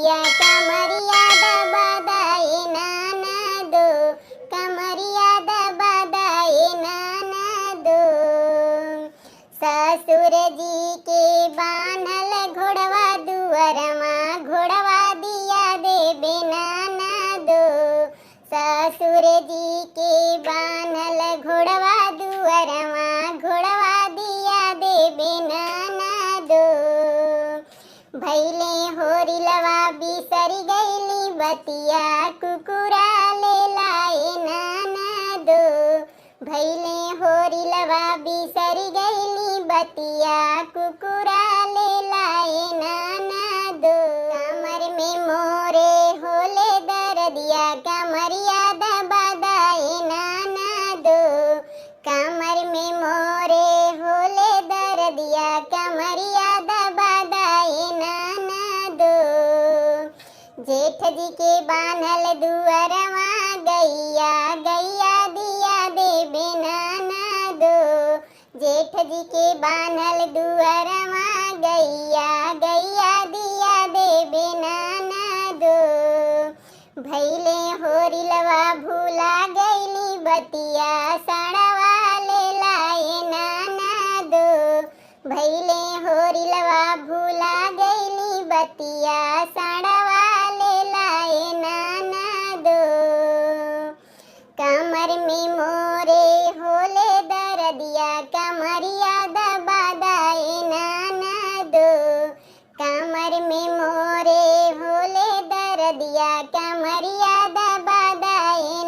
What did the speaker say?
दिया कमरिया दबादाए नाना दो, कमरिया दबादाए नाना दो। ससुर जी के बान्हल घोड़वा दुअरमा घोड़वा दिया देबे नाना दो। ससुर जी के बान्हल घोड़वा दुअरमा घोड़वा दिया देबे नाना दो। भैले होरिलवा बिसरी गईली बतिया कुकुरा ले लाए नाना दो। भैले होरिलवा बिसरी गईली बतिया कुकुरा ले लाए नाना दो। कमर में मोरे होले दर्दिया कमरिया दबादाए नाना दो। कमर में मोरे होले दर्दिया कमरिया दबादाए नाना दो। जेठ जी के बान्हल दुअरवा गैया गैया दिया देबे नाना दो। जेठ जी के बान्हल दुअरवा गैया गैया दिया देबे नाना दो। भैले होरिलवा भूला गईली बतिया सड़वा ले लाए नाना दो। भैले होरिलवा भूला गईली बतिया सड़वा ले लाए नाना दो। कमर में मोरे होले दर्दिया कमरिया दबादाए नाना दो। कमर में मोरे होले दर्दिया कमरिया